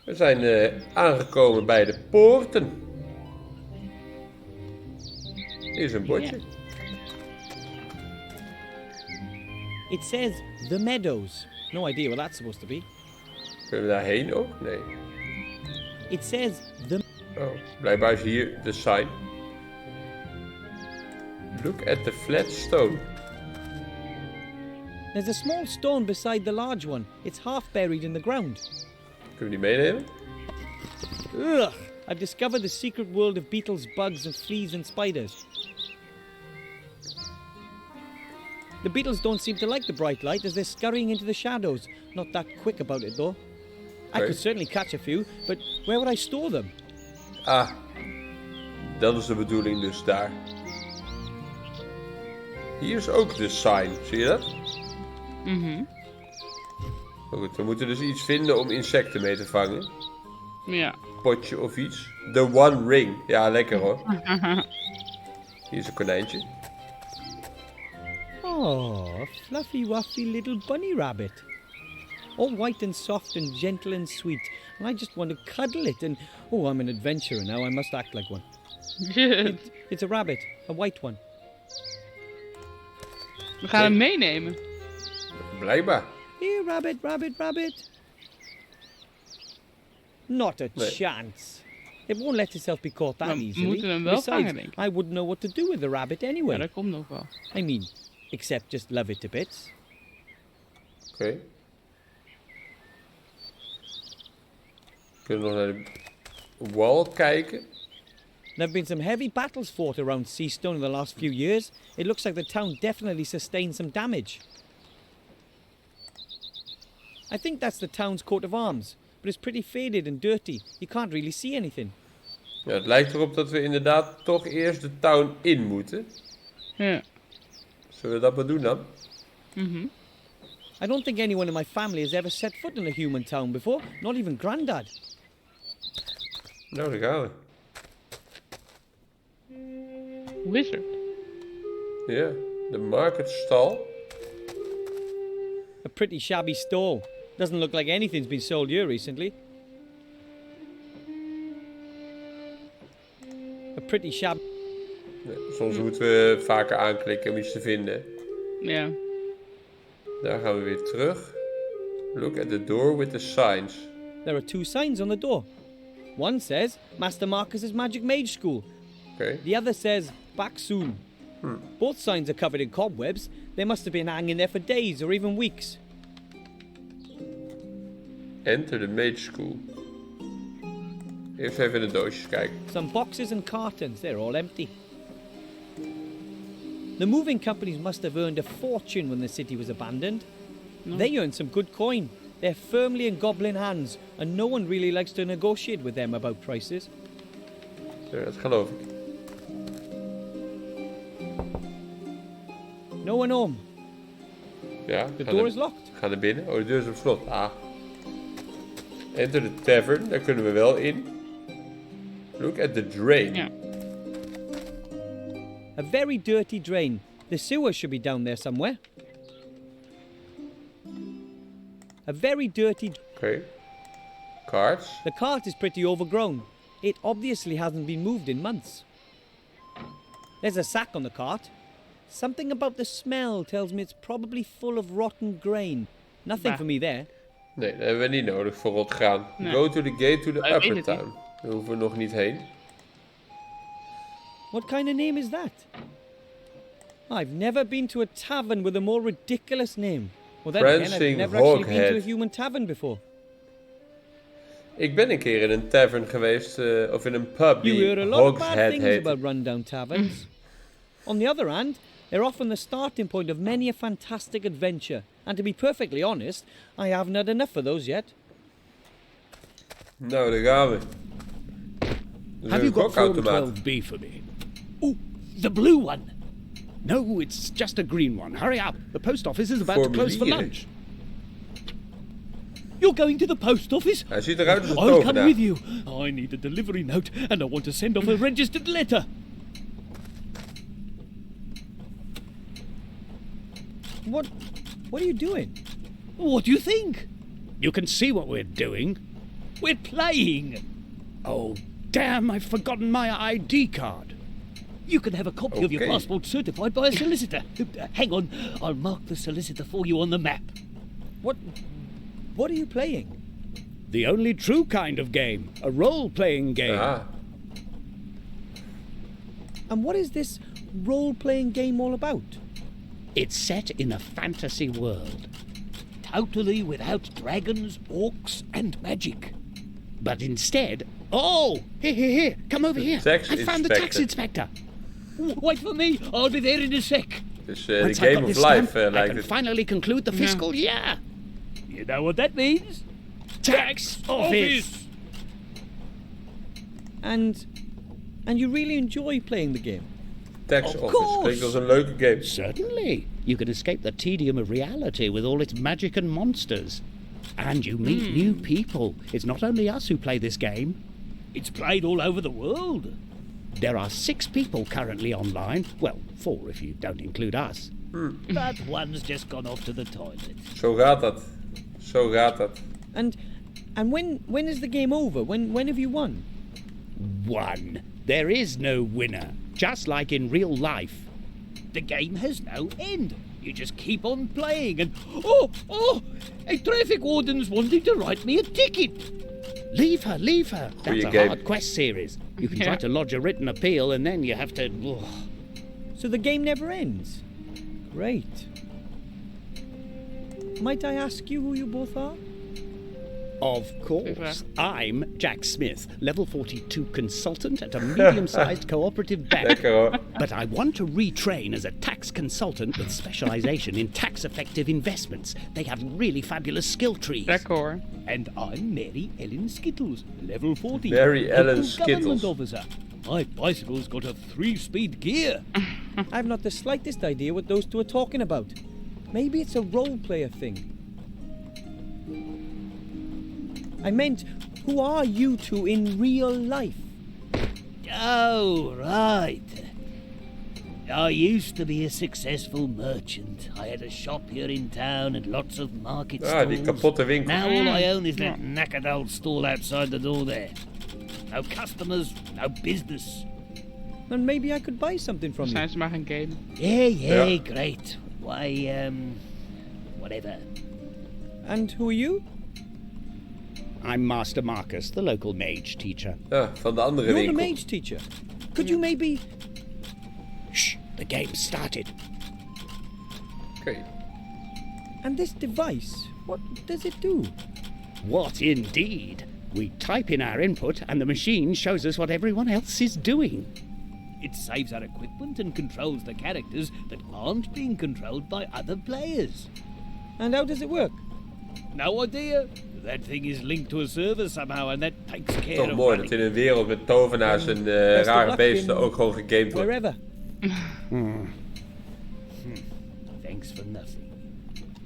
We zijn aangekomen bij de poorten. Hier is een bordje. Yeah. It says the meadows. No idea what that's supposed to be. Kunnen we daarheen ook? Nee. It says the... Oh, blijkbaar is hier de sign. Look at the flat stone. There's a small stone beside the large one. It's half buried in the ground. Kunnen we die meenemen? Ugh! I've discovered the secret world of beetles, bugs, and fleas and spiders. The beetles don't seem to like the bright light as they're scurrying into the shadows. Not that quick about it though. I could certainly catch a few, but where would I store them? Ah, dat is de bedoeling dus daar. Hier is ook de sign, zie je dat? Goed, we moeten dus iets vinden om insecten mee te vangen. Ja. Potje of iets. The One Ring. Ja, lekker hoor. Hier is een konijntje. Oh, a fluffy wuffy little bunny rabbit. All white and soft and gentle and sweet. And I just want to cuddle it and... Oh, I'm an adventurer now. I must act like one. It's a rabbit. A white one. We gaan hem meenemen. Blijkbaar. Here, rabbit, rabbit, rabbit. Not a chance. It won't let itself be caught that Maar easily. moeten we hem wel Besides, vangen, denk ik. I wouldn't know what to do with the rabbit anyway. Ja, dat komt nog wel. I mean, except just love it to bits. Oké. Kunnen we nog naar de wall kijken? There have been some heavy battles fought around Seastone in the last few years. It looks like the town definitely sustained some damage. I think that's the town's coat of arms, but it's pretty faded and dirty. You can't really see anything. Ja, het lijkt erop dat we inderdaad toch eerst de town in moeten. Ja. Zullen we dat maar doen dan? I don't think anyone in my family has ever set foot in a human town before, not even Grandad. Nou, daar gaan we. Wizard. Ja, de marketstal. A pretty shabby stall. Doesn't look like anything's been sold here recently. A pretty shabby... Ja, soms moeten we vaker aanklikken om iets te vinden. Ja. Daar gaan we weer terug. Look at the door with the signs. There are two signs on the door. One says Master Marcus's Magic Mage School. Oké. The other says back soon. Both signs are covered in cobwebs. They must have been hanging there for days or even weeks. Enter the mage school. Eerst even in de doosjes kijken. Some boxes and cartons, they're all empty. The moving companies must have earned a fortune when the city was abandoned. They earned some good coin. They're firmly in goblin hands, and no one really likes to negotiate with them about prices. Ja, dat geloof ik. No one home. Ja, The door is locked. Ga naar binnen. Oh, de deur is op slot. Ah. Enter the tavern. Daar kunnen we wel in. Look at the drain. Ja. A very dirty drain. The sewer should be down there somewhere. A very dirty... Oké. Cards. The cart is pretty overgrown. It obviously hasn't been moved in months. There's a sack on the cart. Something about the smell tells me it's probably full of rotten grain. Nothing Bah. for me there. Nee, dat hebben we niet nodig voor rot gaan. Nee. Go to the gate to the Ik weet upper het town. Daar hoeven we nog niet heen. What kind of name is that? I've never been to a tavern with a more ridiculous name. Well, then again, I've Prancing never actually been to a Hoghead. human tavern before. Ik ben een keer in een tavern geweest, of in een pub You die hear a lot of bad Hogshead things heet. about rundown taverns. On the other hand, they're often the starting point of many a fantastic adventure. And to be perfectly honest, I haven't had enough of those yet. Nou, daar gaan we. Er is Have een you got form gokautomaat. 12B for me? Oh, the blue one. No, it's just a green one. Hurry up. The post office is about to close for Formulieren. lunch. You're going to the post office? Hij ziet eruit als een I'll come tovenaar. with you. I need a delivery note and I want to send off a registered letter. What are you doing? What do you think? You can see what we're doing. We're playing. Oh, damn, I've forgotten my ID card. You can have a copy of your Okay. passport certified by a solicitor. Hang on, I'll mark the solicitor for you on the map. What are you playing? The only true kind of game. A role-playing game. Ah, And what is this role-playing game all about? It's set in a fantasy world. Totally without dragons, orcs, and magic. But instead... Oh! Here, come over here. tax I found the tax inspector. inspector. Wait for me, I'll be there in a sec. dus the Once I've game got of this life stamp, I lijkt can het. finally conclude the fiscal year. You know what that means? Tax office! And you really enjoy playing the game? Tax Of office. course. Klinkt als een leuke game. Certainly. You can escape the tedium of reality with all its magic and monsters. And you meet new people. It's not only us who play this game. It's played all over the world. There are 6 people currently online. Well, 4 if you don't include us. That one's just gone off to the toilet. Zo gaat dat. Zo gaat dat. And when is the game over? When have you won? 1. There is no winner. Just like in real life. The game has no end. You just keep on playing and oh! A traffic warden's wanting to write me a ticket. Leave her. That's Goeie a game. hard quest series. You can try to lodge a written appeal and then you have to... So the game never ends. Great. Might I ask you who you both are? Of course. Super. I'm Jack Smith, level 42 consultant at a medium-sized cooperative bank. Lekker hoor. But I want to retrain as a tax consultant with specialization in tax-effective investments. They have really fabulous skill trees. Lekker hoor. And I'm Mary Ellen Skittles, level 40. Mary Ellen local government Skittles. officer. My bicycle's got a 3-speed gear. I've not the slightest idea what those two are talking about. Maybe it's a role-player thing. I meant, who are you two in real life? Oh, right. I used to be a successful merchant. I had a shop here in town and lots of market Ah, die stalls. kapotte winkel. Now all I own is that knackered old stall outside the door there. No customers, no business. Then maybe I could buy something from you. Zijn ze maar gaan gamen. Yeah, Ja. great. Why, whatever. And who are you? I'm Master Marcus, the local mage teacher. Ja, van de andere You're the winkel. mage teacher. Could you maybe... Shh, the game started. Oké. And this device, what does it do? What indeed? We type in our input and the machine shows us what everyone else is doing. It saves our equipment and controls the characters that aren't being controlled by other players. And how does it work? No idea. That thing is linked to a server somehow and that takes care Toch of mooi running. dat in een wereld met tovenaars en Best of rare luck beesten in ook gewoon gegamed wordt. Wherever. Thanks for nothing.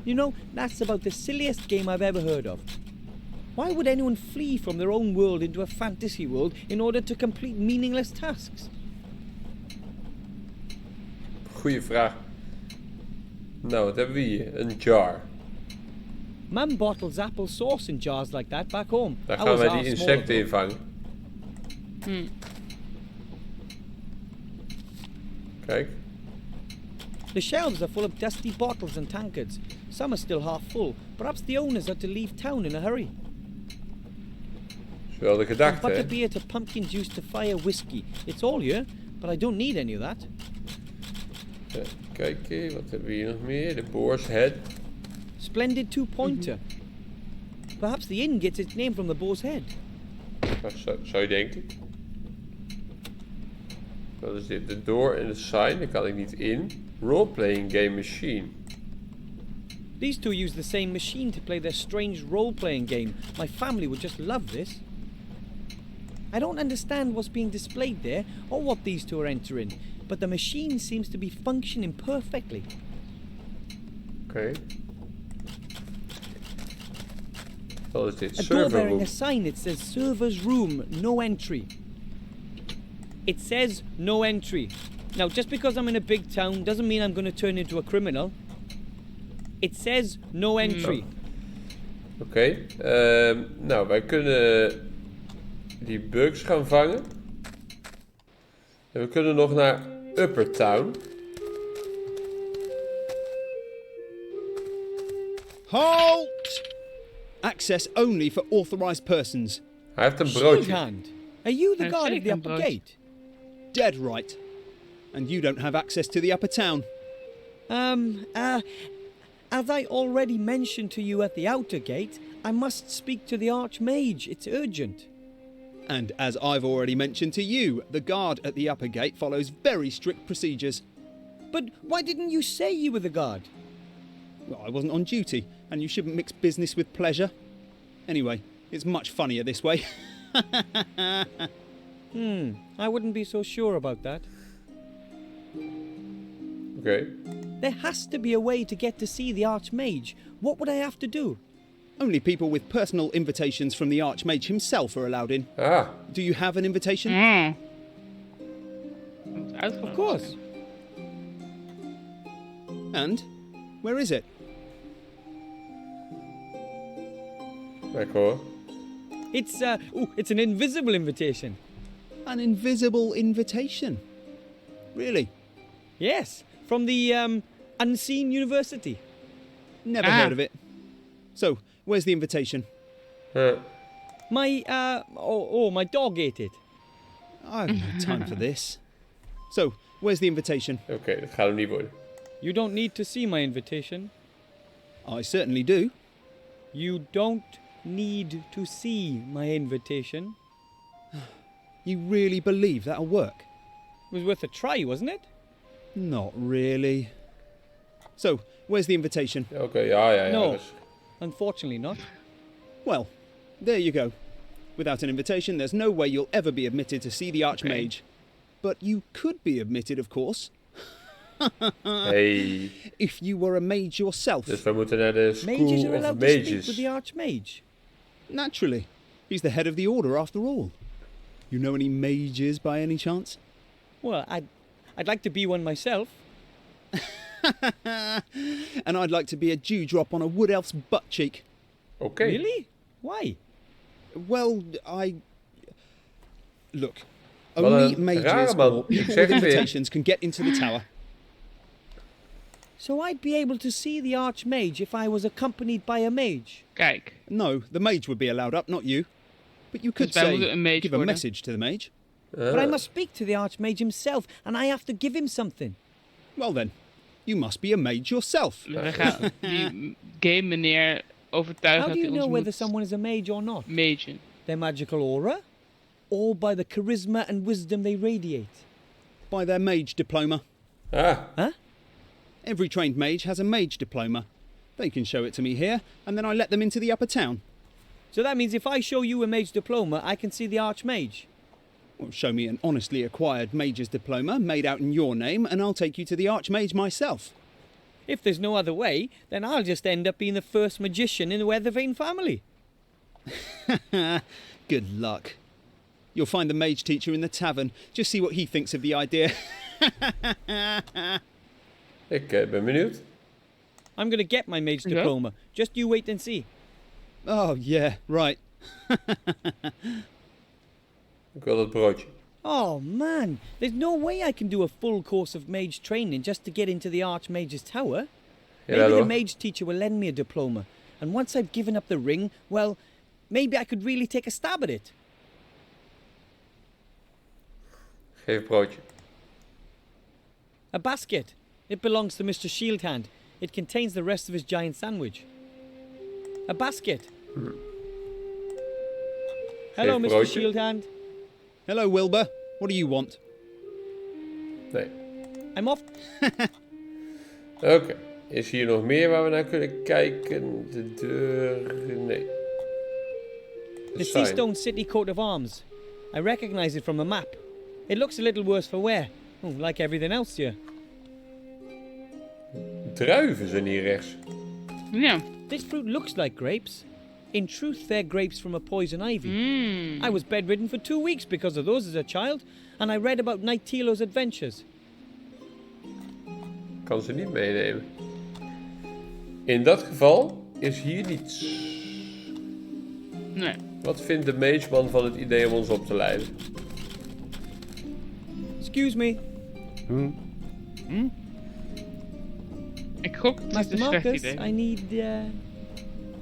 You know, that's about the silliest game I've ever heard of. Why would anyone flee from their own world into a fantasy world in order to complete meaningless tasks? Goeie vraag. Nou, wat hebben we hier? Een jar. Mum bottles apple sauce in jars like that back home. Daar gaan Ours wij are die smaller, insecten in vangen. Kijk. The shelves are full of dusty bottles and tankards. Some are still half full. Perhaps the owners had to leave town in a hurry. Dat is wel de From gedachte, hè? butterbeer to pumpkin juice to fire whiskey. It's all here, but I don't need any of that. Kijk, wat hebben we hier nog meer? De boar's head. Splendid two-pointer. Perhaps the inn gets its name from the boar's head. Nou, zou je denken. Wat is dit? De door en de sign. Daar kan ik niet in. Role-playing game machine. These two use the same machine to play their strange role-playing game. My family would just love this. I don't understand what's being displayed there or what these two are entering, but the machine seems to be functioning perfectly. Oké. Wat is dit? A door Server bearing room. a sign that says server's room, no entry. It says no entry. Now, just because I'm in a big town doesn't mean I'm going to turn into a criminal. It says no entry. Oké. Nou, wij kunnen die bugs gaan vangen. En we kunnen nog naar Upper Town. Halt! Access only for authorized persons. Hij heeft een broodje. Shield-hand, are you the Hij guard of zeker the een upper broodje. gate? Dead right. And you don't have access to the upper town. As I already mentioned to you at the outer gate, I must speak to the Archmage. It's urgent. And as I've already mentioned to you, the guard at the upper gate follows very strict procedures. But why didn't you say you were the guard? Well, I wasn't on duty, and you shouldn't mix business with pleasure. Anyway, it's much funnier this way. I wouldn't be so sure about that. Oké. There has to be a way to get to see the Archmage. What would I have to do? Only people with personal invitations from the Archmage himself are allowed in. Ah, Do you have an invitation? Of course. And? Where is it? lekker hoor. It's an invisible invitation. An invisible invitation. Really? Yes, from the Unseen University. Never heard of it. So, where's the invitation? My my dog ate it. I have no time for this. So, where's the invitation? Oké, dat gaat hem niet worden. You don't need to see my invitation. I certainly do. You don't need to see my invitation. You really believe that'll work? It was worth a try, wasn't it? Not really. So, where's the invitation? Oké, ja. No. Dus. Unfortunately not. Well, there you go. Without an invitation, there's no way you'll ever be admitted to see the Archmage. But you could be admitted, of course. Hey. If you were a mage yourself. Dus we moeten naar de Mages School are of allowed to speak Mages. with the Archmage. Naturally. He's the head of the order, after all. You know any mages by any chance? Well, I'd like to be one myself. And I'd like to be a dewdrop on a wood elf's butt cheek. Oké. Really? Why? Well, Look, Wat only een mages rare man. or Ik people zeg with het weer. invitations can get into the tower. So I'd be able to see the Archmage if I was accompanied by a mage. Kijk. No, the mage would be allowed up, not you. But you could Dus wij moeten say, een mage give a worden. message to the mage. But I must speak to the Archmage himself, and I have to give him something. Well then, you must be a mage yourself. We gaan die game meneer overtuigen How dat do hij you ons know whether moet someone is a mage or not? magen. Their magical aura? Or by the charisma and wisdom they radiate? By their mage diploma. Ah, Every trained mage has a mage diploma. They can show it to me here, and then I let them into the upper town. So that means if I show you a mage diploma, I can see the Archmage. Well, show me an honestly acquired mage's diploma made out in your name, and I'll take you to the Archmage myself. If there's no other way, then I'll just end up being the first magician in the Weathervane family. Good luck. You'll find the mage teacher in the tavern. Just see what he thinks of the idea. ik ben benieuwd. I'm going to get my mage Okay. diploma. Just you wait and see. Oh, yeah, right. Ik wil dat broodje. Oh man, there's no way I can do a full course of mage training just to get into the Archmage's tower. Maybe Jawel the hoor. mage teacher will lend me a diploma, and once I've given up the ring, well, maybe I could really take a stab at it. Geef broodje. A basket. It belongs to Mr. Shieldhand. It contains the rest of his giant sandwich. A basket. Hello, Geef Mr. broodje. Shieldhand. Hello, Wilbur. What do you want? Nee. I'm off. Oké. Is hier nog meer waar we naar kunnen kijken? De deur... Nee. The De sign. Seastone City coat of arms. I recognize it from a map. It looks a little worse for wear. Oh, like everything else here. Druiven zijn hier rechts. Ja. This fruit looks like grapes. In truth, they're grapes from a poison ivy. I was bedridden for 2 weeks because of those as a child, and I read about Nightilo's adventures. Kan ze niet meenemen. In dat geval is hier niets. Nee. Wat vindt de mageman van het idee om ons op te leiden? Excuse me, Ik gok, het is Master een slecht Marcus. idee. I need.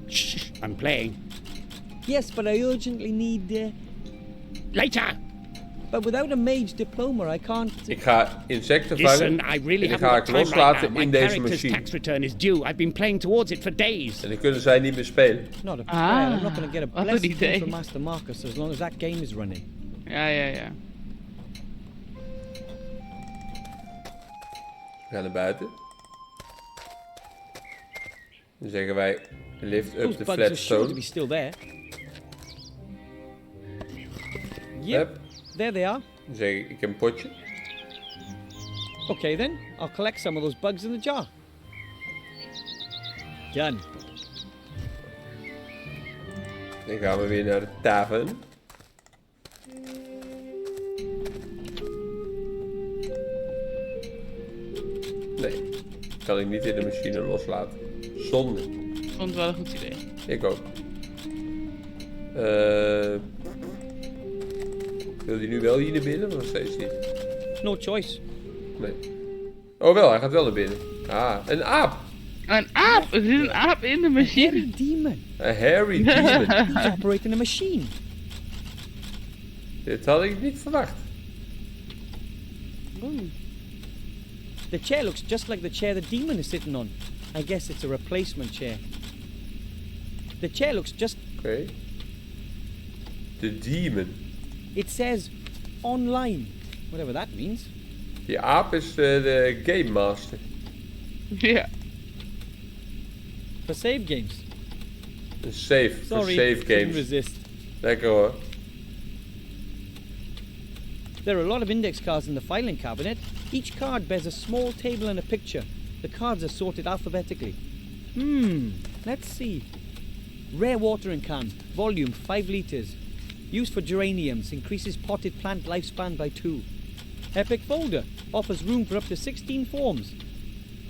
Shh, I'm playing. Yes, but I urgently need. Later! But without a mage diploma, I can't. Ik ga insecten Listen, vangen I really en die haven't ga got ik time right loslaten now. My in deze character's machine. tax return is due. I've been playing towards it for days. En dan kunnen zij niet meer spelen. Not a prayer. I'm not going to get a wat een blessing idee. from Master Marcus as long as that game is running. Ja. We gaan naar buiten. Dan zeggen wij, lift up Those the bugs are sure to flatstone. be still there. Yep, Hup. there they are. Dan zeg ik heb een potje. Okay then, I'll collect some of those bugs in the jar. Done. Dan gaan we weer naar de tavern. Nee, kan ik niet in de machine loslaten. Zonde. Ik vond het wel een goed idee. Ik ook. Wil hij nu wel hier naar binnen? Of nog steeds niet? No choice. Nee. Oh wel, hij gaat wel naar binnen. Ah, een aap. Een aap! Er zit een aap in de machine. Hairy demon. Een hairy demon. He's operating a machine. Dit had ik niet verwacht. The chair looks just like the chair the demon is sitting on. I guess it's a replacement chair. The chair looks just... Oké. De demon. It says online. Whatever that means. Die aap is de game master. Ja. For save games. Een save. Voor Sorry, save couldn't games. resist. Lekker hoor. There are a lot of index cards in the filing cabinet. Each card bears a small table and a picture. The cards are sorted alphabetically. Let's see. Rare watering can, volume 5 liters. Used for geraniums, increases potted plant lifespan by 2. Epic folder, offers room for up to 16 forms.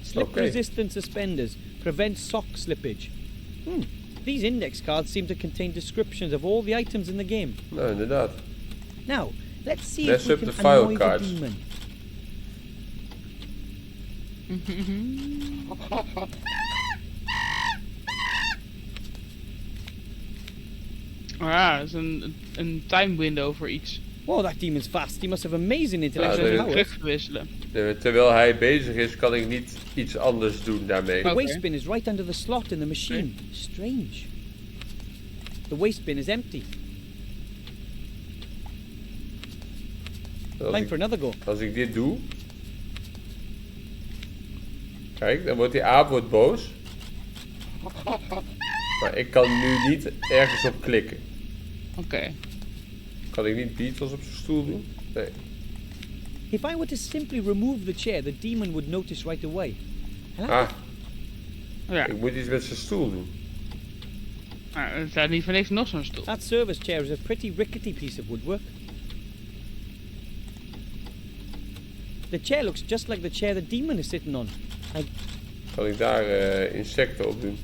Slip Okay. resistant suspenders, prevents sock slippage. These index cards seem to contain descriptions of all the items in the game. Nou, inderdaad. Now, let's see Mess if we up can the file annoy cards. the demon. Ah, dat is een time window voor iets. Whoa, that demon's fast. He must have amazing Ja, intellectual dat is powers. Terug wisselen. Terwijl hij bezig is, kan ik niet iets anders doen daarmee. The Okay. waste bin is right under the slot in the machine. Strange. The waste bin is empty. Als Time ik, for another go. als ik dit doe... Kijk, dan wordt die aap boos. Maar ik kan nu niet ergens op klikken. Oké. Kan ik niet Beatles op zijn stoel doen? Nee. If I were to simply remove the chair, the demon would notice right away. Ah, Ja. ik moet iets met zijn stoel doen. Maar er staat niet voor niks nog zo'n stoel. That service chair is a pretty rickety piece of woodwork. The chair looks just like the chair the demon is sitting on. Kan ik daar insecten op doen?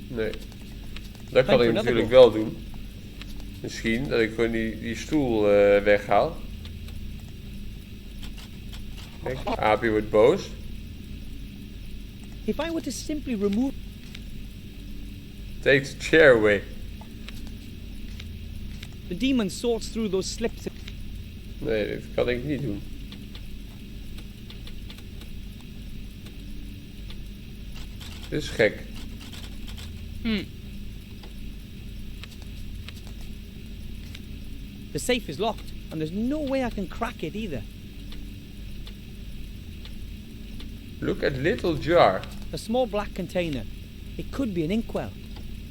Nee. Dat kan for ik another natuurlijk go. wel doen. Misschien dat ik gewoon die stoel weghaal. Kijk, aapje wordt boos. If I were to simply remove... Take the chair away. The demon sorts through those slips. Nee, dat kan ik niet doen. Dit is gek. The safe is locked, and there's no way I can crack it either. Look at little jar. A small black container. It could be an inkwell.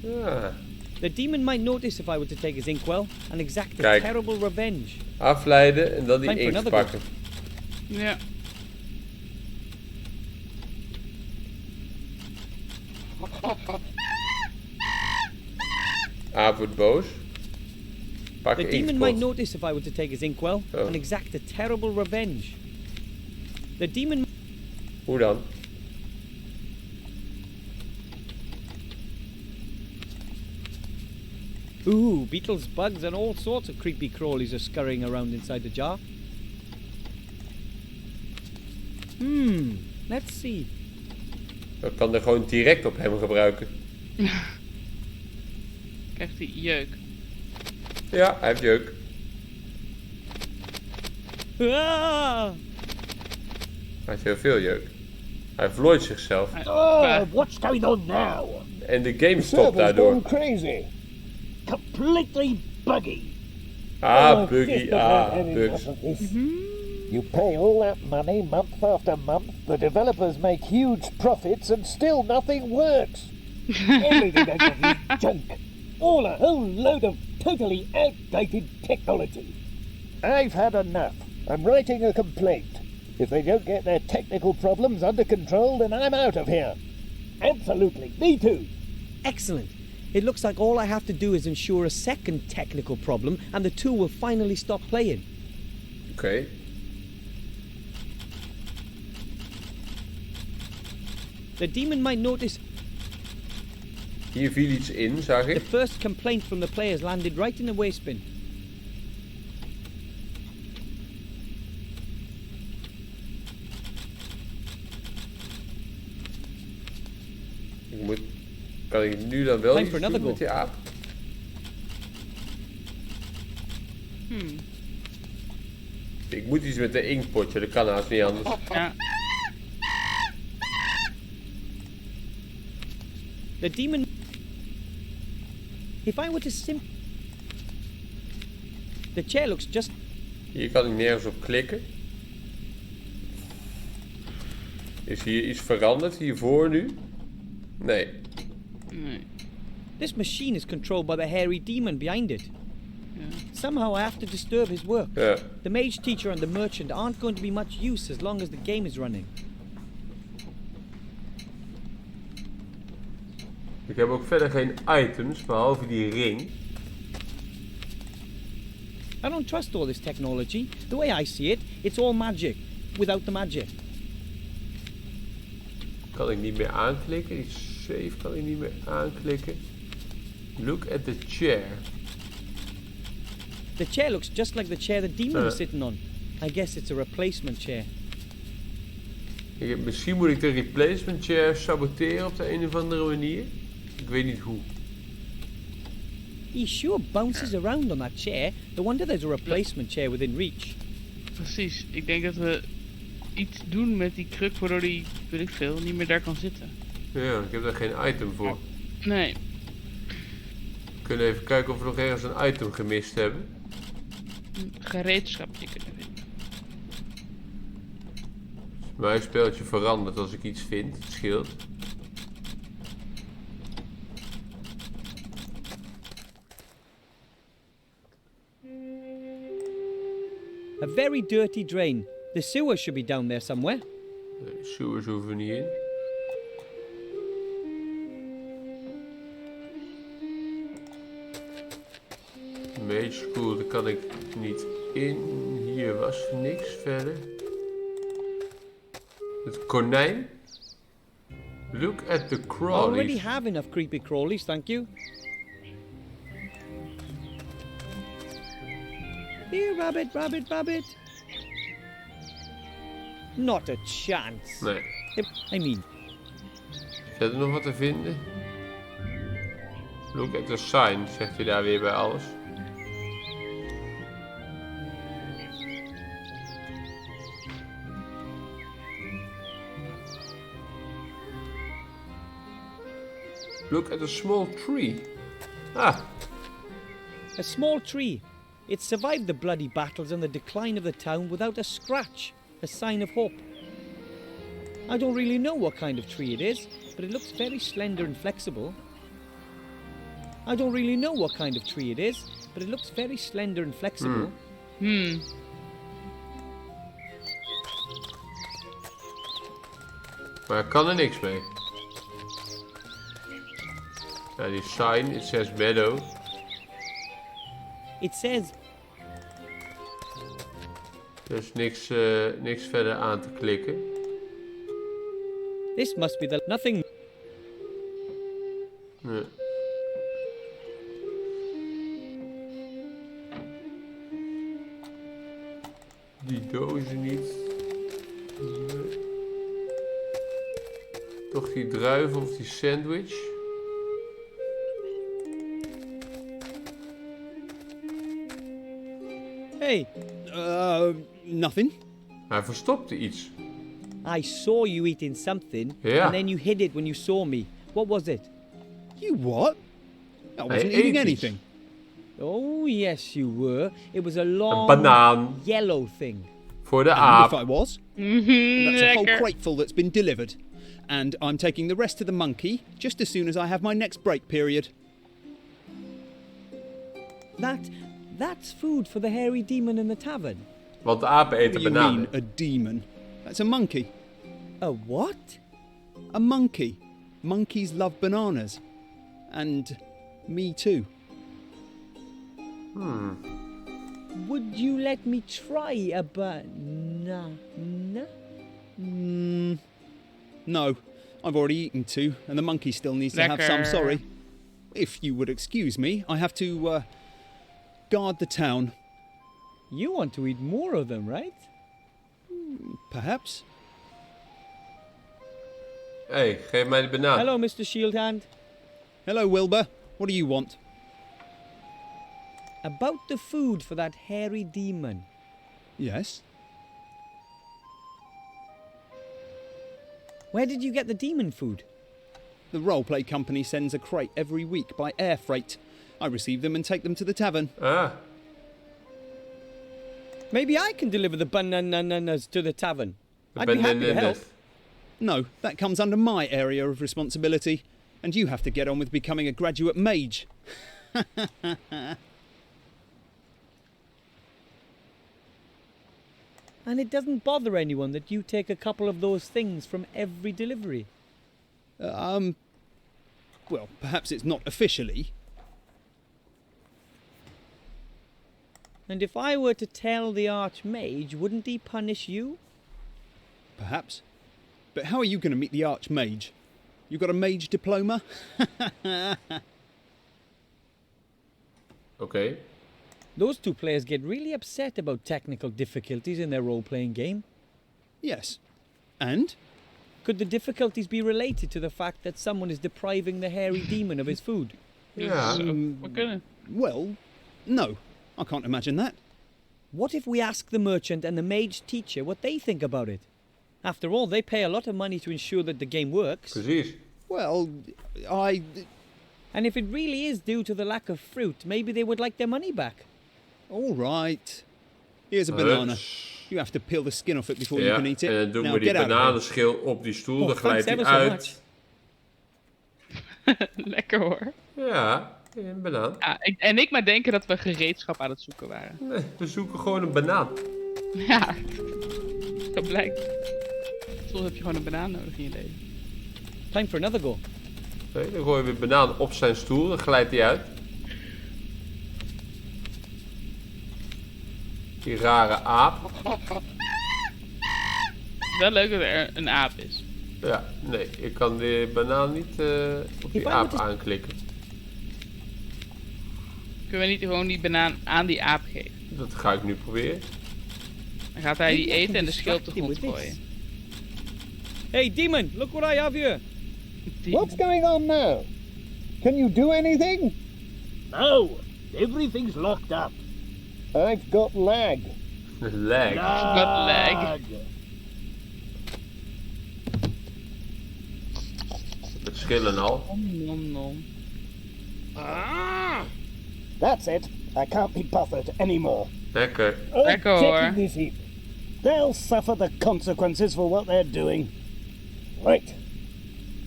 Ah, The demon might notice if I were to take his inkwell and exact a Kijk. terrible revenge. afleiden en dan die Time for inkt another pakken. Ja. Aap wordt boos. Pak The een demon might inkpot. notice if I were to take his inkwell Oh. and exact a terrible revenge. The demon... Hoe dan? Ooh, beetles, bugs, and all sorts of creepy crawlies are scurrying around inside the jar. Let's see. Ik kan er gewoon direct op hem gebruiken. Krijgt hij jeuk. Ja, hij heeft jeuk. Ah! Hij heeft heel veel jeuk. Hij vlooit zichzelf. What's going on now? En de game stopt daardoor. Crazy. Completely buggy. Buggy. Bugs. You pay all that money month after month, the developers make huge profits and still nothing works. Everything they got is junk. All a whole load of totally outdated technology. I've had enough. I'm writing a complaint. If they don't get their technical problems under control, then I'm out of here. Absolutely, me too. Excellent. It looks like all I have to do is ensure a second technical problem and the two will finally stop playing. Oké. The demon might notice Hier viel iets in, zag the ik. first complaint from the players landed right in the waste bin. Kan ik nu dan wel Time iets for another doen met go. die aap? Ik moet iets met de inkpotje, dat kan haast niet anders. Ja. The demon... If I were to The chair looks just... Hier kan ik nergens op klikken. Is hier iets veranderd hiervoor nu? Nee. Nee. This machine is controlled by the hairy demon behind it. Somehow I have to disturb his work. Ja. The mage teacher and the merchant aren't going to be much use as long as the game is running. Ik heb ook verder geen items, behalve die ring. I don't trust all this technology. The way I see it, it's all magic, without the magic. Kan ik niet meer aanklikken. Die save kan ik niet meer aanklikken. Look at the chair. The chair looks just like the chair the demon was sitting on. I guess it's a replacement chair. Misschien moet ik de replacement chair saboteren op de een of andere manier. Ik weet niet hoe. He sure bounces around on that chair. No wonder there's a replacement chair within reach. Precies. Ik denk dat we iets doen met die kruk waardoor die, weet ik veel, niet meer daar kan zitten. Ja, ik heb daar geen item voor. Nee. We kunnen even kijken of we nog ergens een item gemist hebben. Een gereedschapje kunnen vinden. Mijn spelletje verandert als ik iets vind. Het scheelt. A very dirty drain. The sewer should be down there somewhere. De sewers hoeven we niet in. Mage School, daar kan ik niet in. Hier was niks verder. Het konijn. Look at the Already crawlies. have enough creepy crawlies, thank you. Here, rabbit, rabbit, rabbit. Not a chance. Nee. I mean, Zit er nog wat te vinden? Look at the sign, zegt hij daar weer bij alles. Look at a small tree. Ah, a small tree. It survived the bloody battles and the decline of the town without a scratch. A sign of hope. I don't really know what kind of tree it is, but it looks very slender and flexible. I don't really know what kind of tree it is, but it looks very slender and flexible. maar ik kan er niks mee. Ja, die sign, it says meadow. It says, Dus niks verder aan te klikken. this must be the nothing. Nee. Die dozen niet. Nee. Toch die druiven of die sandwich. Hey, Nothing. Hij verstopte iets. I saw you eating something, Yeah. and then you hid it when you saw me. What was it? You what? I wasn't Hij eating eet anything. iets. Oh, yes, you were. It was a long, Een banaan. yellow thing. Voor de And aap. if I was, that's a whole Lekker. crateful that's been delivered. And I'm taking the rest to the monkey just as soon as I have my next break period. That's food for the hairy demon in the tavern. Want de apen eten What do you mean, bananen. a demon? That's a monkey. A what? A monkey. Monkeys love bananas. And me too. Would you let me try a banana? No, I've already eaten two, and the monkey still needs to have some, Lekker. sorry. If you would excuse me, I have to, guard the town. You want to eat more of them, right? Perhaps? Hey, geef mij de banaan. Hello, Mr. Shieldhand. Hello, Wilbur. What do you want? About the food for that hairy demon. Yes? Where did you get the demon food? The roleplay company sends a crate every week by air freight. I receive them and take them to the tavern. Ah, Maybe I can deliver the bananas to the tavern. de I'd be happy to help. bananen. No, that comes under my area of responsibility, and you have to get on with becoming a graduate mage. And it doesn't bother anyone that you take a couple of those things from every delivery. Well, perhaps it's not officially. And if I were to tell the Archmage, wouldn't he punish you? Perhaps. But how are you going to meet the Archmage? You got a mage diploma? Oké. Those two players get really upset about technical difficulties in their role-playing game. Yes. And? Could the difficulties be related to the fact that someone is depriving the hairy demon of his food? Ja. We kunnen. Well, no. I can't imagine that. What if we ask the merchant and the mage teacher what they think about it? After all, they pay a lot of money to ensure that the game works. Precies. Well, And if it really is due to the lack of fruit, maybe they would like their money back. All right. Here's a banana. Huts. You have to peel the skin off it before you Ja, can eat it. en dan doen now we die get out of here. bananenschil op die stoel. Oh, Dan glijdt thanks hij ever so uit. Lekker hoor. Ja, een banaan. Ja, en ik maar denken dat we gereedschap aan het zoeken waren. Nee, we zoeken gewoon een banaan. Ja, dat blijkt. Soms heb je gewoon een banaan nodig in je leven. Time for another go. Nee, dan gooien we een banaan op zijn stoel. Dan glijdt hij uit. Die rare aap. Wel leuk dat er een aap is. Ja, nee, ik kan de banaan niet op die aap aanklikken. Kunnen we niet gewoon die banaan aan die aap geven? Dat ga ik nu proberen. Dan gaat hij die Maybe I eten can en de schil op de distract him grond with this. gooien. Hey, demon, look what I have here. What's going on now? Can you do anything? No, everything's locked up. I've got lag. Leg. Wat leg. Met schillen al. Nom, nom. That's it. I can't be bothered anymore. Lekker. Lekker hoor. Objecting this heap. They'll suffer the consequences for what they're doing. Right.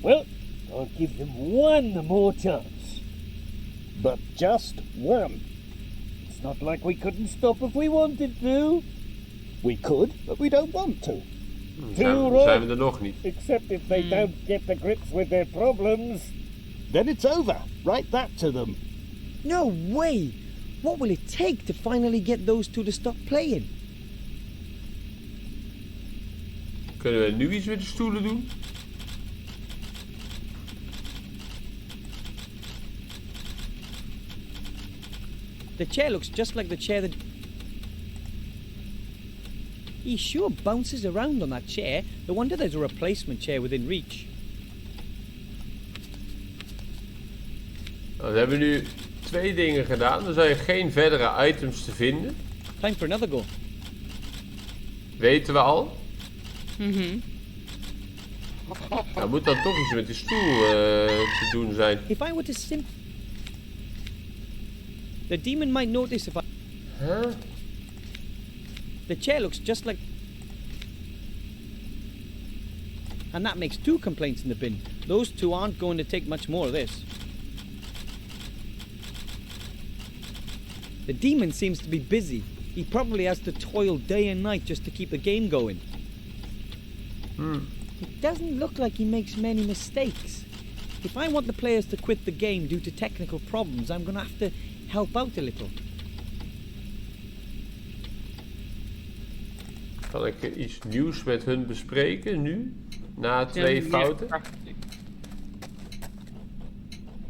Well, I'll give them one more chance. But just one. It's not like we couldn't stop if we wanted to. We could, but we don't want to. Zijn we er nog niet. Except if they don't get to grips with their problems. Then it's over. Write that to them. No way! What will it take to finally get those two to stop playing? Kunnen we nu iets met de stoelen doen? The chair looks just like the chair that... He sure bounces around on that chair. No wonder there's a replacement chair within reach. Nou, we hebben nu 2 dingen gedaan. Er zijn geen verdere items te vinden. Time for another go. Weten we al. Nou, moet dan toch iets met die stoel te doen zijn. If I were to the demon might notice if I... Huh? The chair looks just like... And that makes 2 complaints in the bin. Those 2 aren't going to take much more of this. The demon seems to be busy. He probably has to toil day and night just to keep the game going. It doesn't look like he makes many mistakes. If I want the players to quit the game due to technical problems, I'm going to have to help out a little. Kan ik iets nieuws met hun bespreken nu? Na 2 fouten?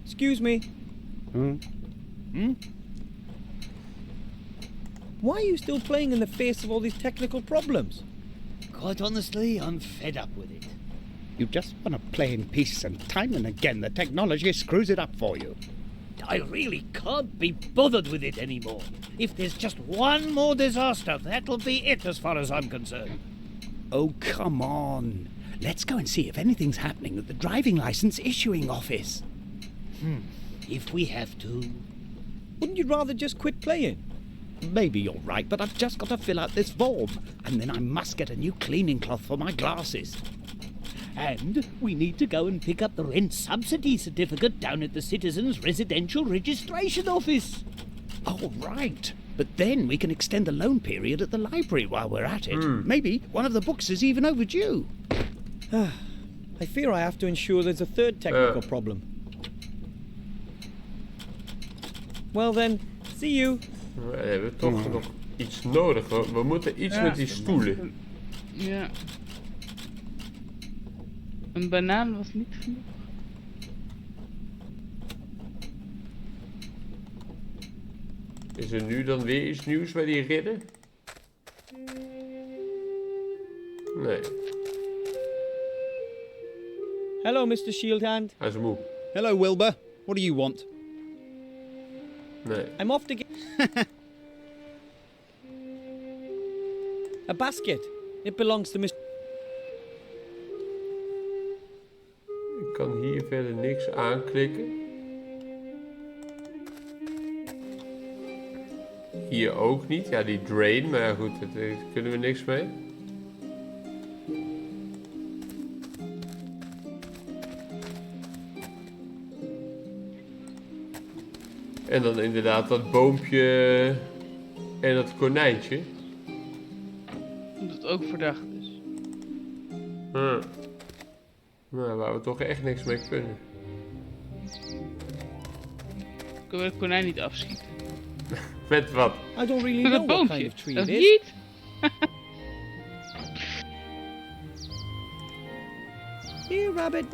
Excuse me. Why are you still playing in the face of all these technical problems? Quite honestly, I'm fed up with it. You just want to play in peace, and time and again the technology screws it up for you. I really can't be bothered with it anymore. If there's just one more disaster, that'll be it as far as I'm concerned. Oh, come on. Let's go and see if anything's happening at the driving license issuing office. If we have to. Wouldn't you rather just quit playing? Maybe you're right, but I've just got to fill out this form. And then I must get a new cleaning cloth for my glasses. And we need to go and pick up the rent subsidy certificate down at the Citizens Residential Registration Office. Oh, right. But then we can extend the loan period at the library while we're at it. Maybe one of the books is even overdue. I fear I have to ensure there's a 3rd technical problem. Well then, see you. We hebben toch nog iets nodig. We moeten iets met die stoelen. Ja. Een banaan was niet genoeg. Is er nu dan weer iets nieuws bij die ridder? Nee. Hello, Mr. Shieldhand. Hij is moe. Hello, Wilbur. What do you want? Nee. I'm off to get... A basket. It belongs to Mr... Ik kan hier verder niks aanklikken. Hier ook niet. Ja, die drain, maar ja, goed, daar kunnen we niks mee. En dan inderdaad dat boompje en dat konijntje. Omdat het ook verdacht is. Nou, waar we toch echt niks mee kunnen. Kunnen we het konijn niet afschieten? Met wat? I don't really Met know dat what boompje. kind of tree Dat it is. niet? Here, rabbit,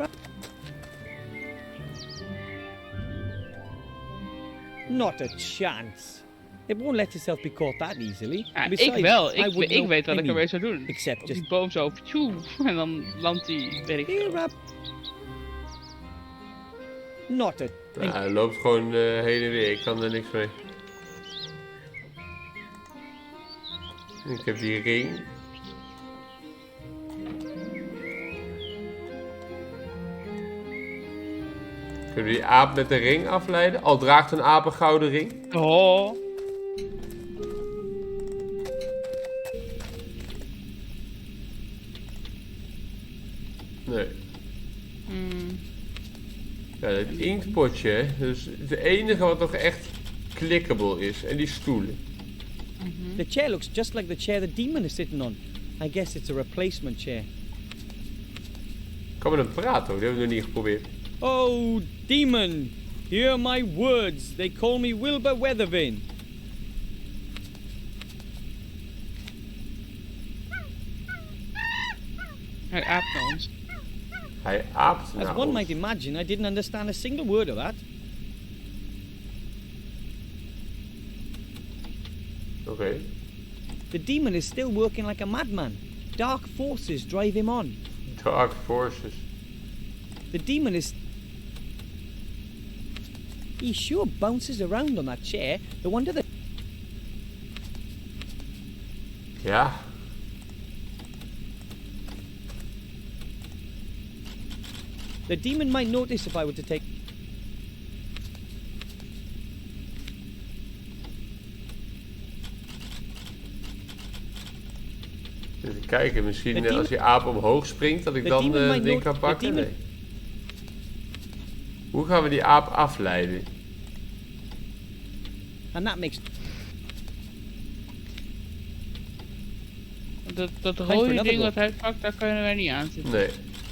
Not a chance. It won't let itself be caught that easily. Ja, Besides, ik wel. I wouldn't Ik know weet wat ik any, ermee zou doen. Except Op just... die boom zo, tjoe, en dan landt die, weet ik Here, veel. rabbit. Not a... Nou, hij loopt gewoon heen en weer. Ik kan er niks mee. Ik heb die ring. Kunnen we die aap met de ring afleiden? Al draagt een aap een gouden ring. Oh. Nee. Ja, het inktpotje, hè. Dus het enige wat nog echt clickable is. En die stoelen. The chair looks just like the chair the demon is sitting on. I guess it's a replacement chair. Kan met hem praten hoor, die hebben we nog niet geprobeerd. Oh, demon! Hear my words. They call me Wilbur Weathervane. Hij aapt naar ons. Hij aapt As naar one ons. might imagine, I didn't understand a single word of that. Oké. The The demon is still working like a madman. Dark forces drive him on. Dark forces. The demon is... He sure bounces around on that chair. No wonder the... Ja. The demon might notice if I were to take... Even kijken, misschien De demon- als die aap omhoog springt, dat ik De dan demon het might ding not- kan the pakken? demon- Nee. Hoe gaan we die aap afleiden? And that makes... Dat for rode another ding go. wat hij pakt, daar kunnen wij niet aan zitten. Nee.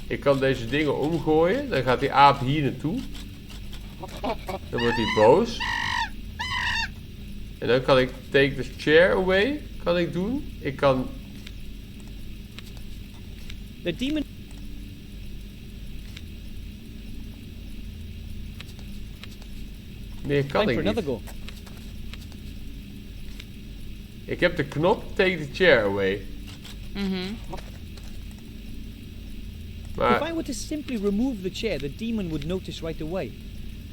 Ik kan deze dingen omgooien, dan gaat die aap hier naartoe. Dan wordt hij boos. En dan kan ik take the chair away, kan ik doen. Ik kan... The demon... Meer kan Time ik for another niet. go. Ik heb de knop take the chair away. If Maar I were to simply remove the chair, the demon would notice right away.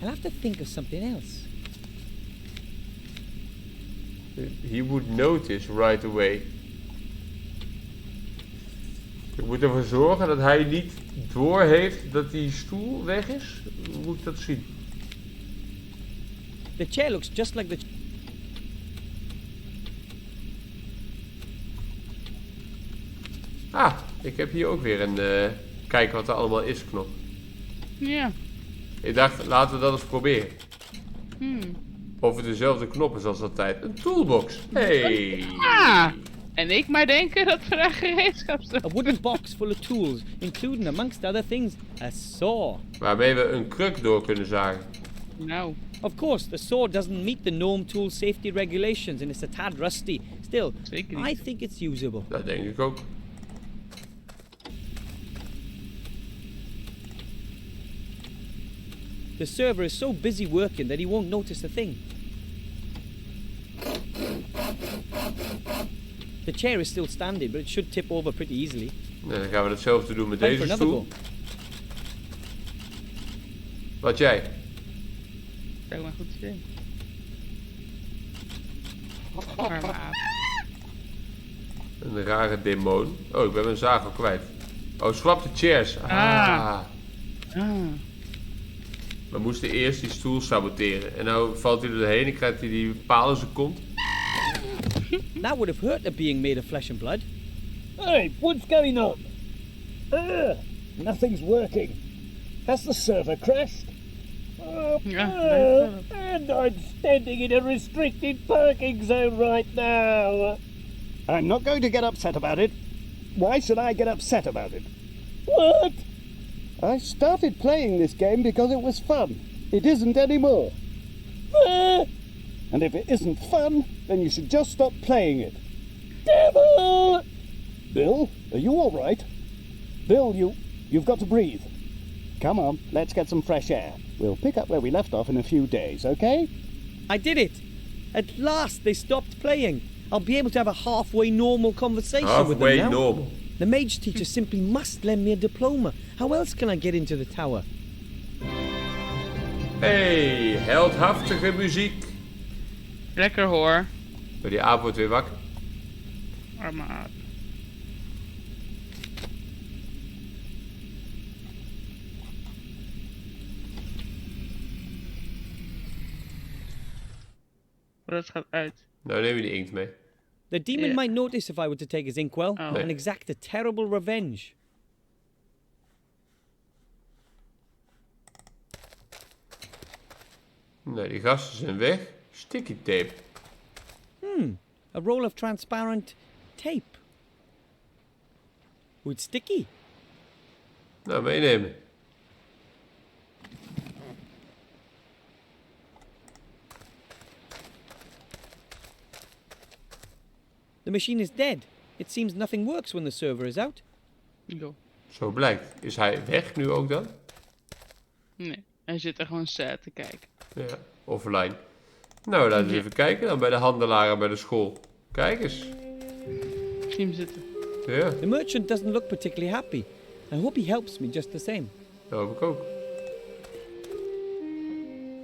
I'll have to think of something else. he would notice right away. Ik moet ervoor zorgen dat hij niet doorheeft dat die stoel weg is. Hoe moet ik dat zien? The chair looks just like the... Ah, ik heb hier ook weer een kijk wat er allemaal is knop. Ja. Ik dacht, laten we dat eens proberen. Hmm. Of het dezelfde knop is als altijd. Een toolbox. Hey. Ah! En ik maar denken dat we daar gereedschap zijn. A wooden box full of tools, including amongst other things, a saw. Waarmee we een kruk door kunnen zagen. Nou. Of course, the saw doesn't meet the gnome tool safety regulations and it's a tad rusty. Still, Zeker niet. I think it's usable. Dat denk ik ook. The server is so busy working that he won't notice a thing. The chair is still standing, but it should tip over pretty easily. Nou, dan gaan we hetzelfde doen met Time for deze another stoel. go. Wat jij? Lijkt me een goed idee. Arme aap. Een rare demon. Oh, ik ben mijn zaag al kwijt. Oh, swap de chairs. Ah. We moesten eerst die stoel saboteren. En nou valt hij er doorheen en krijgt hij die paal in zijn kont. That would have hurt the being made of flesh and blood. Hey, what's going on? Nothing's working. Has the server crashed? And I'm standing in a restricted parking zone right now. I'm not going to get upset about it. Why should I get upset about it? What? I started playing this game because it was fun. It isn't anymore. And if it isn't fun, then you should just stop playing it. Devil! Bill, are you all right? Bill, you've got to breathe. Come on, let's get some fresh air. We'll pick up where we left off in a few days, okay? I did it! At last they stopped playing. I'll be able to have a halfway normal conversation with them Halfway now. normal. The mage teacher simply must lend me a diploma. How else can I get into the tower? Hey, heldhaftige muziek. Lekker hoor. Maar die aap wordt weer wakker. Arme aap. Maar dat gaat uit. Nou, neem je die inkt mee. The demon Yeah. might notice if I were to take his inkwell Oh. and exact a terrible revenge. Nee, die gasten zijn weg. Sticky tape. A roll of transparent tape. Oh, it's sticky. Nou, meenemen. The machine is dead. It seems nothing works when the server is out. Jo. Zo blijkt. Is hij weg nu ook dan? Nee, hij zit er gewoon sad te kijken. Ja, offline. Nou, laten we even kijken dan bij de handelaren bij de school. Kijk eens. Ik zie hem zitten. Ja, The merchant doesn't look particularly happy. I hope he helps me just the same. dat hoop ik ook.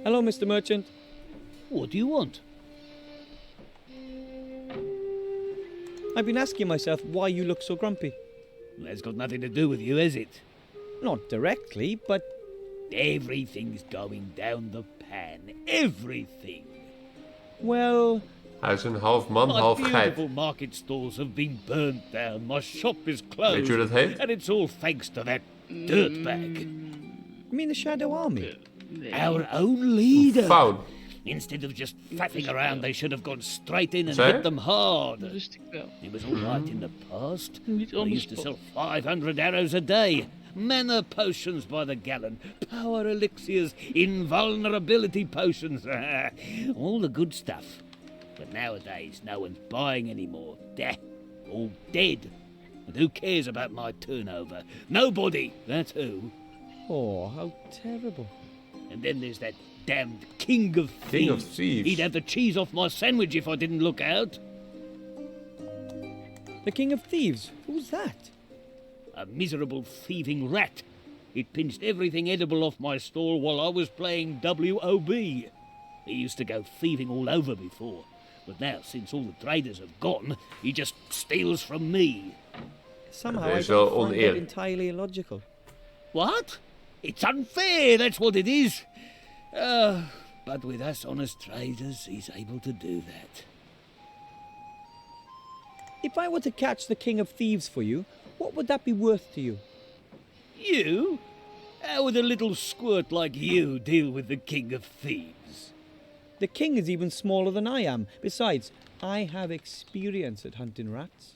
Hello, Mr. Merchant. What do you want? I've been asking myself why you look so grumpy. That's got nothing to do with you, has it? Not directly, but Everything's going down the pan. Everything. well, Hij is een half man, My half geit. beautiful market stalls have been burnt down. My shop is closed. Weet je hoe dat heet? And it's all thanks to that dirtbag. you mean the Shadow Army? Our own leader. Faun. Instead of just faffing around, they should have gone straight in and Zei je? hit them hard. Dat wist ik wel. It was all right in the past. Niet I used to on sell 500 arrows a day. Mana potions by the gallon. Power elixirs. Invulnerability potions. All the good stuff. But nowadays, no one's buying anymore. They're all dead. And who cares about my turnover? Nobody, that's who. Oh, how terrible. And then there's that damned King of Thieves. King of Thieves. He'd have the cheese off my sandwich if I didn't look out. The King of Thieves? Who's that? A miserable thieving rat. It pinched everything edible off my stall while I was playing WOB. He used to go thieving all over before. But now, since all the traders have gone, he just steals from me. Somehow Dat I is wel don't find that oneerlijk. entirely illogical. What? It's unfair, that's what it is. But with us honest traders, he's able to do that. If I were to catch the King of Thieves for you, what would that be worth to you? You? How would a little squirt like you deal with the King of Thieves? The king is even smaller than I am. Besides, I have experience at hunting rats.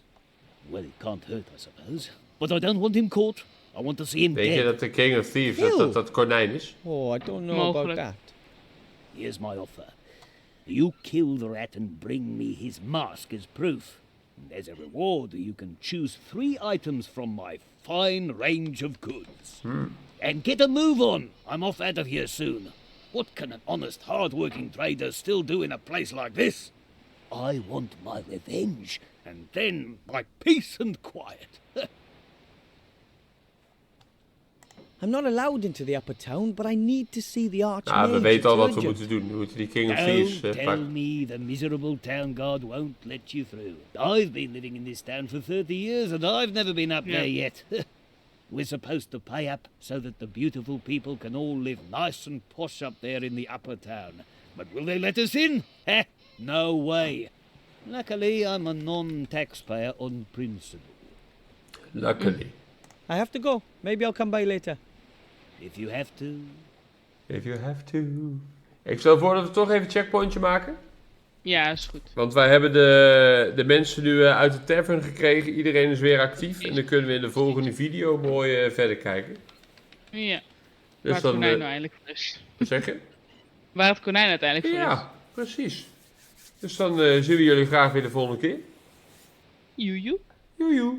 Well, it can't hurt, I suppose. But I don't want him caught. I want to see him Denk je dead. dat de King of Thieves Ew. dat konijn is? Oh, I don't know about Mogelijk. that. Here's my offer. You kill the rat and bring me his mask as proof. And as a reward, you can choose 3 items from my fine range of goods. And get a move on. I'm off out of here soon. What can an honest, hard-working trader still do in a place like this? I want my revenge, and then my peace and quiet. I'm not allowed into the upper town, but I need to see the Archmage. Nou, we weten al wat we urgent. moeten doen. We moeten die King of Thieves Don't tell pakken. me the miserable town guard won't let you through. I've been living in this town for 30 years and I've never been up there yet. We're supposed to pay up so that the beautiful people can all live nice and posh up there in the upper town. But will they let us in? Heh, no way. Luckily, I'm a non-taxpayer on principle. Luckily. I have to go. Maybe I'll come by later. If you have to. If you have to. Ik stel voor dat we toch even een checkpointje maken. Ja, is goed. Want wij hebben de mensen nu uit de tavern gekregen. Iedereen is weer actief. En dan kunnen we in de volgende video mooi verder kijken. Ja. Dus Waar het dan, konijn nou eindelijk voor is. wat zeg je? Waar het konijn uiteindelijk voor is. Ja, precies. Dus dan zien we jullie graag weer de volgende keer. Joejoe. Joejoe.